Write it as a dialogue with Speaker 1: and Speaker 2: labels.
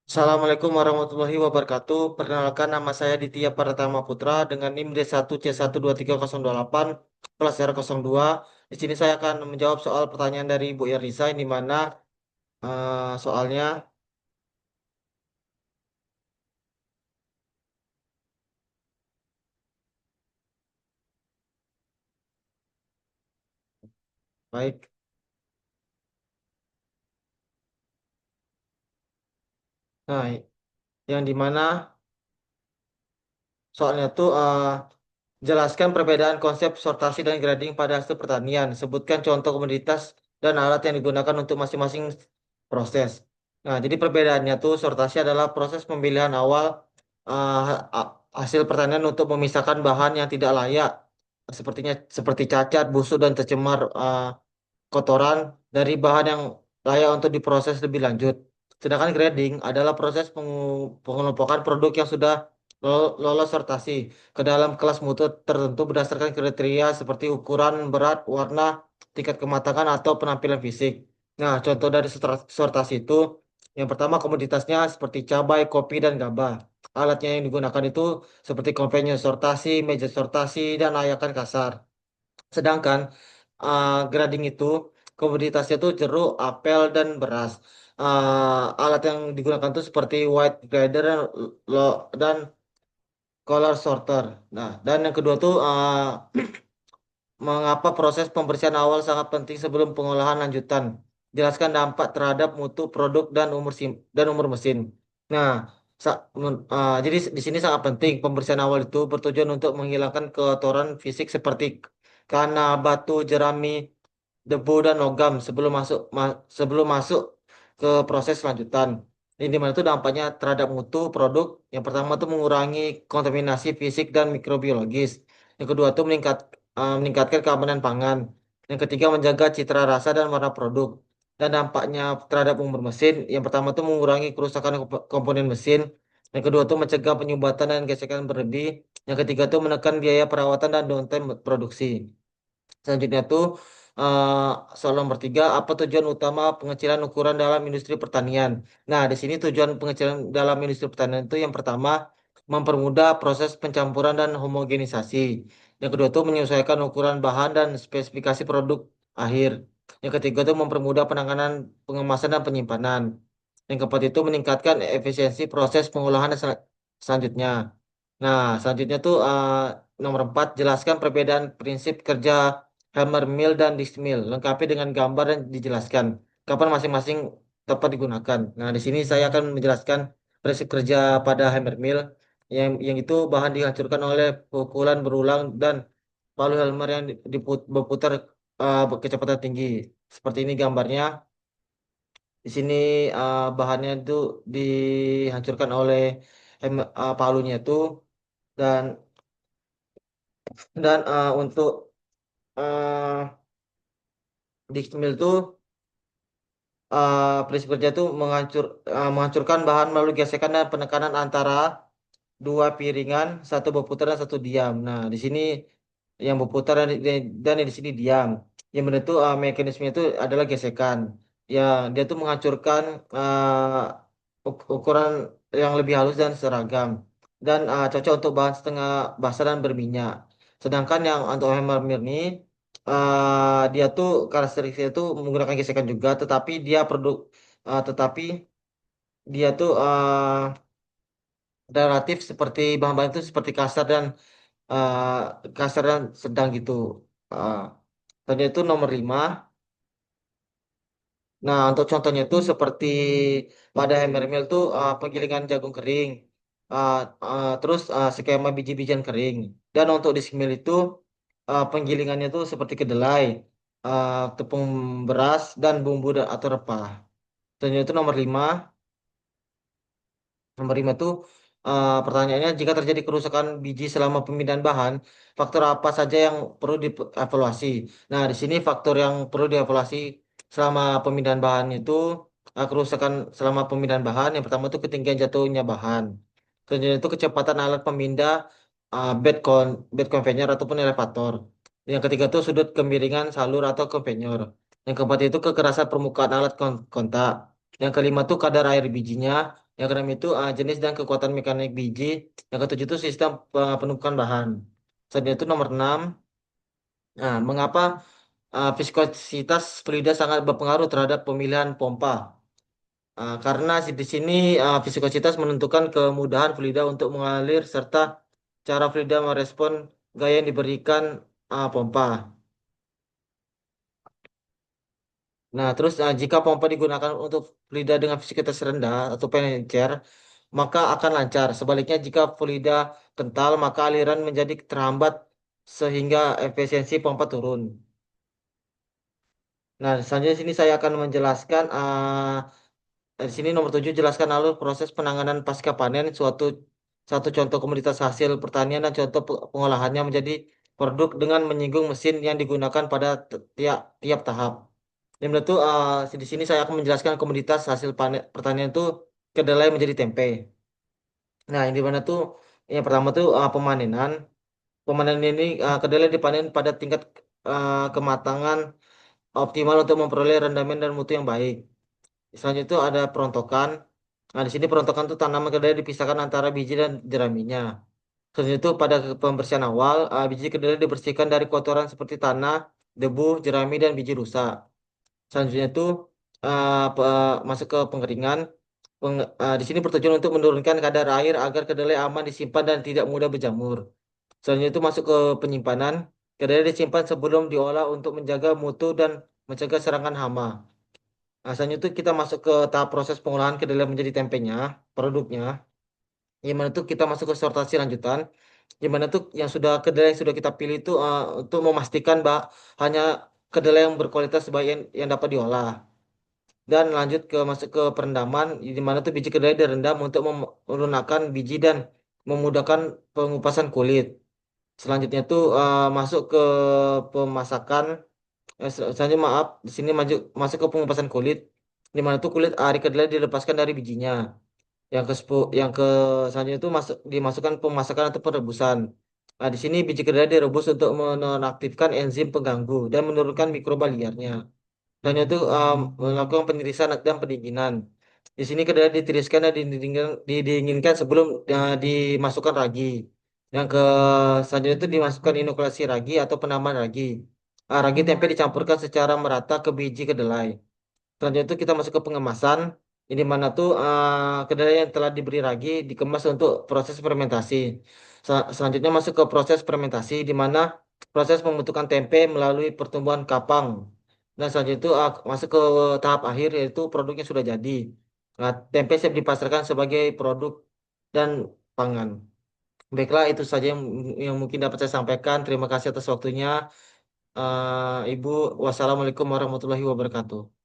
Speaker 1: Assalamualaikum warahmatullahi wabarakatuh. Perkenalkan nama saya Ditya Pratama Putra dengan NIM D1C123028 kelas R02. Di sini saya akan menjawab soal pertanyaan dari Bu Yerisa di mana soalnya baik. Nah, yang di mana soalnya tuh jelaskan perbedaan konsep sortasi dan grading pada hasil pertanian. Sebutkan contoh komoditas dan alat yang digunakan untuk masing-masing proses. Nah, jadi perbedaannya tuh sortasi adalah proses pemilihan awal hasil pertanian untuk memisahkan bahan yang tidak layak, seperti cacat, busuk dan tercemar kotoran dari bahan yang layak untuk diproses lebih lanjut. Sedangkan grading adalah proses pengelompokan produk yang sudah lolos sortasi ke dalam kelas mutu tertentu berdasarkan kriteria seperti ukuran, berat, warna, tingkat kematangan, atau penampilan fisik. Nah, contoh dari sortasi itu, yang pertama komoditasnya seperti cabai, kopi, dan gabah. Alatnya yang digunakan itu seperti konvensi sortasi, meja sortasi, dan ayakan kasar. Sedangkan grading itu komoditasnya itu jeruk, apel, dan beras. Alat yang digunakan itu seperti white grader dan color sorter. Nah, dan yang kedua tuh mengapa proses pembersihan awal sangat penting sebelum pengolahan lanjutan. Jelaskan dampak terhadap mutu produk dan dan umur mesin. Nah, jadi di sini sangat penting pembersihan awal itu bertujuan untuk menghilangkan kotoran fisik seperti kana, batu, jerami, debu dan logam sebelum masuk ke proses lanjutan. Ini dimana itu dampaknya terhadap mutu produk. Yang pertama itu mengurangi kontaminasi fisik dan mikrobiologis. Yang kedua itu meningkatkan keamanan pangan. Yang ketiga menjaga citra rasa dan warna produk. Dan dampaknya terhadap umur mesin. Yang pertama itu mengurangi kerusakan komponen mesin. Yang kedua itu mencegah penyumbatan dan gesekan berlebih. Yang ketiga itu menekan biaya perawatan dan downtime produksi. Selanjutnya tuh eh, soal nomor tiga, apa tujuan utama pengecilan ukuran dalam industri pertanian? Nah, di sini tujuan pengecilan dalam industri pertanian itu yang pertama, mempermudah proses pencampuran dan homogenisasi. Yang kedua itu menyesuaikan ukuran bahan dan spesifikasi produk akhir. Yang ketiga itu mempermudah penanganan pengemasan dan penyimpanan. Yang keempat itu meningkatkan efisiensi proses pengolahan dan selanjutnya. Nah, selanjutnya tuh nomor 4, jelaskan perbedaan prinsip kerja hammer mill dan disc mill. Lengkapi dengan gambar dan dijelaskan kapan masing-masing dapat digunakan. Nah, di sini saya akan menjelaskan prinsip kerja pada hammer mill yang itu bahan dihancurkan oleh pukulan berulang dan palu hammer yang berputar kecepatan tinggi. Seperti ini gambarnya. Di sini bahannya itu dihancurkan oleh palunya itu dan untuk uh, disc mill itu prinsip kerja itu menghancurkan bahan melalui gesekan dan penekanan antara dua piringan, satu berputar dan satu diam. Nah, di sini yang berputar dan yang di sini diam. Yang benar itu mekanisme itu adalah gesekan. Ya, dia tuh menghancurkan ukuran yang lebih halus dan seragam dan cocok untuk bahan setengah basah dan berminyak. Sedangkan yang untuk hammer mill ini dia tuh karakteristiknya itu menggunakan gesekan juga, tetapi dia tuh relatif seperti bahan-bahan itu seperti kasar dan sedang gitu. Uh, Tadi itu nomor 5. Nah, untuk contohnya itu seperti pada hammer mill tuh penggilingan jagung kering, uh, terus skema biji-bijian kering. Dan untuk di mill itu penggilingannya tuh seperti kedelai, tepung beras dan bumbu atau rempah. Dan itu nomor 5. Nomor 5 itu pertanyaannya, jika terjadi kerusakan biji selama pemindahan bahan, faktor apa saja yang perlu dievaluasi? Nah, di sini faktor yang perlu dievaluasi selama pemindahan bahan itu kerusakan selama pemindahan bahan. Yang pertama itu ketinggian jatuhnya bahan. Selanjutnya itu kecepatan alat pemindah bed conveyor ataupun elevator. Yang ketiga itu sudut kemiringan salur atau conveyor. Yang keempat itu kekerasan permukaan alat kontak. Yang kelima itu kadar air bijinya. Yang keenam itu jenis dan kekuatan mekanik biji. Yang ketujuh itu sistem penumpukan bahan. Selanjutnya itu nomor 6. Nah, mengapa viskositas fluida sangat berpengaruh terhadap pemilihan pompa? Karena di sini viskositas menentukan kemudahan fluida untuk mengalir serta cara fluida merespon gaya yang diberikan pompa. Nah, terus jika pompa digunakan untuk fluida dengan viskositas rendah atau pengencer, maka akan lancar. Sebaliknya, jika fluida kental, maka aliran menjadi terhambat sehingga efisiensi pompa turun. Nah, selanjutnya sini saya akan menjelaskan di sini nomor 7 jelaskan alur proses penanganan pasca panen satu contoh komoditas hasil pertanian dan contoh pengolahannya menjadi produk dengan menyinggung mesin yang digunakan pada tiap tiap tahap. Yang itu di sini saya akan menjelaskan komoditas hasil panen pertanian itu kedelai menjadi tempe. Nah, yang di mana tuh yang pertama tuh pemanenan. Pemanenan ini kedelai dipanen pada tingkat kematangan optimal untuk memperoleh rendamen dan mutu yang baik. Selanjutnya itu ada perontokan. Nah, di sini perontokan itu tanaman kedelai dipisahkan antara biji dan jeraminya. Selanjutnya itu pada pembersihan awal, biji kedelai dibersihkan dari kotoran seperti tanah, debu, jerami, dan biji rusak. Selanjutnya itu masuk ke pengeringan. Di sini bertujuan untuk menurunkan kadar air agar kedelai aman disimpan dan tidak mudah berjamur. Selanjutnya itu masuk ke penyimpanan. Kedelai disimpan sebelum diolah untuk menjaga mutu dan mencegah serangan hama. Nah, selanjutnya itu kita masuk ke tahap proses pengolahan kedelai menjadi tempenya, produknya. Yang mana tuh kita masuk ke sortasi lanjutan. Yang mana tuh yang sudah kedelai yang sudah kita pilih itu untuk memastikan bahwa hanya kedelai yang berkualitas sebaik yang dapat diolah. Dan lanjut ke masuk ke perendaman, di mana tuh biji kedelai direndam untuk melunakkan biji dan memudahkan pengupasan kulit. Selanjutnya tuh masuk ke pemasakan. Selanjutnya maaf, di sini masuk ke pengupasan kulit, di mana tuh kulit ari kedelai dilepaskan dari bijinya. Yang ke selanjutnya itu dimasukkan pemasakan atau perebusan. Nah, di sini biji kedelai direbus untuk menonaktifkan enzim pengganggu dan menurunkan mikroba liarnya. Dan itu melakukan penirisan dan pendinginan. Di sini kedelai ditiriskan dan didinginkan sebelum dimasukkan ragi. Yang ke selanjutnya itu dimasukkan inokulasi ragi atau penambahan ragi. Ragi tempe dicampurkan secara merata ke biji kedelai. Selanjutnya itu kita masuk ke pengemasan. Ini mana tuh kedelai yang telah diberi ragi dikemas untuk proses fermentasi. Selanjutnya masuk ke proses fermentasi di mana proses pembentukan tempe melalui pertumbuhan kapang. Dan selanjutnya itu masuk ke tahap akhir yaitu produknya sudah jadi. Nah, tempe siap dipasarkan sebagai produk dan pangan. Baiklah, itu saja yang mungkin dapat saya sampaikan. Terima kasih atas waktunya, Ibu. Wassalamualaikum warahmatullahi wabarakatuh.